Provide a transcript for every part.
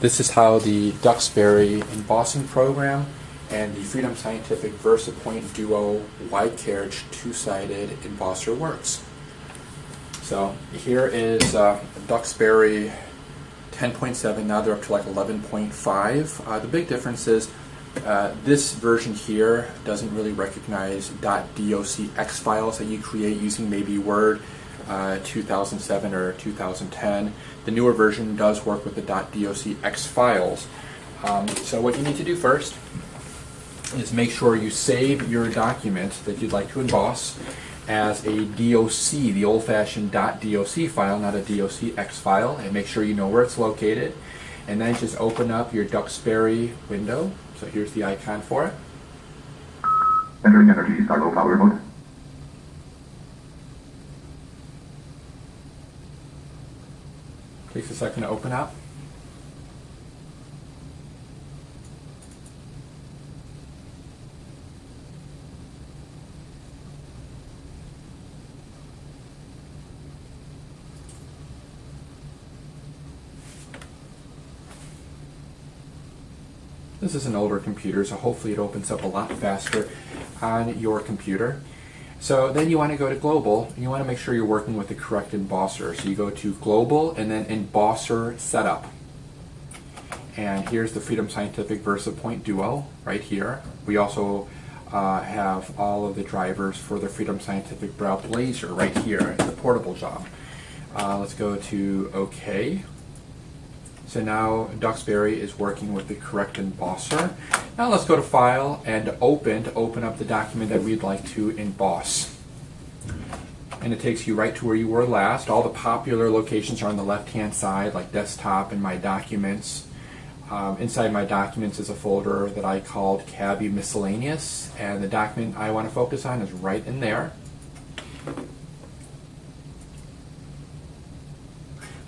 This is how the Duxbury embossing program and the Freedom Scientific VersaPoint Duo wide carriage two-sided embosser works. So here is Duxbury 10.7, now they're up to like 11.5. The big difference is this version here doesn't really recognize .docx files that you create using maybe Word 2007 or 2010. The newer version does work with the .docx files. So what you need to do first is make sure you save your document that you'd like to emboss as a DOC, the old-fashioned .doc file, not a docx file, and make sure you know where it's located. And then just open up your Duxbury window. So here's the icon for it. Entering energy, start low power mode. Takes a second to open up. This is an older computer, so hopefully it opens up a lot faster on your computer. So then you want to go to Global, and you want to make sure you're working with the correct embosser. So you go to Global and then Embosser Setup. And here's the Freedom Scientific VersaPoint Duo right here. We also have all of the drivers for the Freedom Scientific Braille Blazer right here, the portable job. Let's go to OK. So now Duxbury is working with the correct embosser. Now let's go to File and Open to open up the document that we'd like to emboss. And it takes you right to where you were last. All the popular locations are on the left-hand side, like Desktop and My Documents. Inside My Documents is a folder that I called Cabby Miscellaneous, and the document I want to focus on is right in there.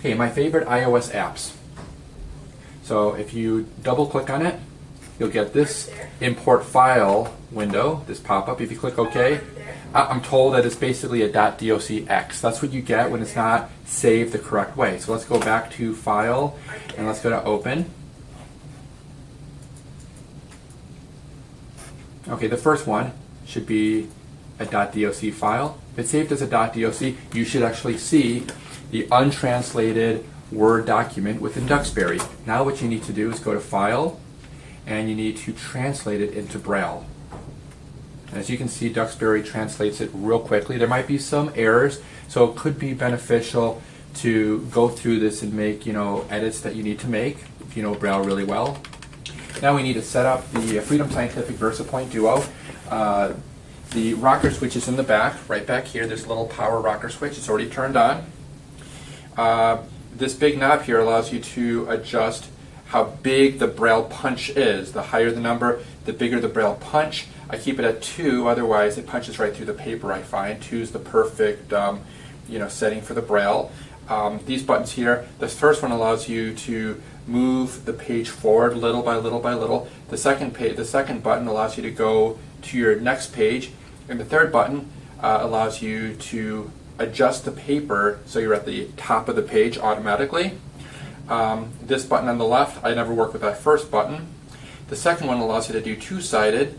Okay, my favorite iOS apps. So if you double click on it, you'll get this import file window, this pop-up. If you click OK, I'm told that it's basically a .docx. That's what you get when it's not saved the correct way. So let's go back to File and let's go to Open. Okay, the first one should be a .doc file. If it's saved as a .doc, you should actually see the untranslated Word document within Duxbury. Now what you need to do is go to File, and you need to translate it into Braille. And as you can see, Duxbury translates it real quickly. There might be some errors, so it could be beneficial to go through this and make edits that you need to make if you know Braille really well. Now we need to set up the Freedom Scientific VersaPoint Duo. The rocker switch is in the back, right back here. There's a little power rocker switch. It's already turned on. This big knob here allows you to adjust how big the Braille punch is. The higher the number, the bigger the Braille punch. I keep it at 2, otherwise it punches right through the paper, I find. 2 is the perfect setting for the Braille. These buttons here, the first one allows you to move the page forward little by little by little. The second button allows you to go to your next page, and the third button allows you to adjust the paper so you're at the top of the page automatically. This button on the left, I never work with that first button. The second one allows you to do two-sided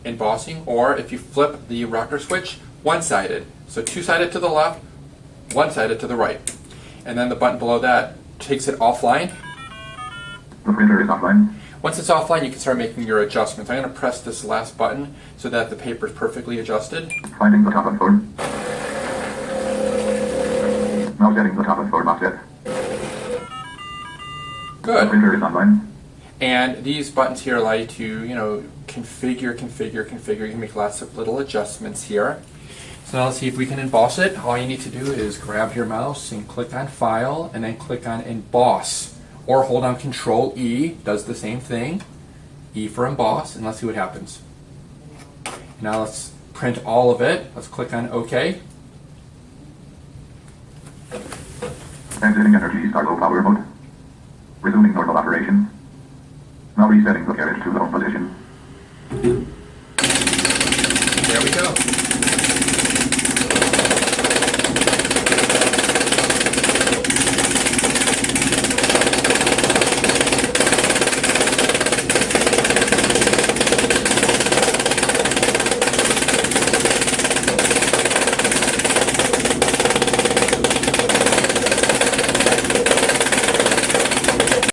embossing, or if you flip the rocker switch, one-sided. So two-sided to the left, one-sided to the right. And then the button below that takes it offline. The printer is offline. Once it's offline, you can start making your adjustments. I'm going to press this last button so that the paper is perfectly adjusted. Finding the top of form. Now setting the top of form offset. Good. The printer is online. And these buttons here allow you to, configure. You can make lots of little adjustments here. So now let's see if we can emboss it. All you need to do is grab your mouse and click on File, and then click on Emboss. Or hold on Control E, does the same thing. E for emboss, and let's see what happens. Now let's print all of it. Let's click on OK. Exiting energy, start low power mode. Resuming normal operations. Now resetting the carriage to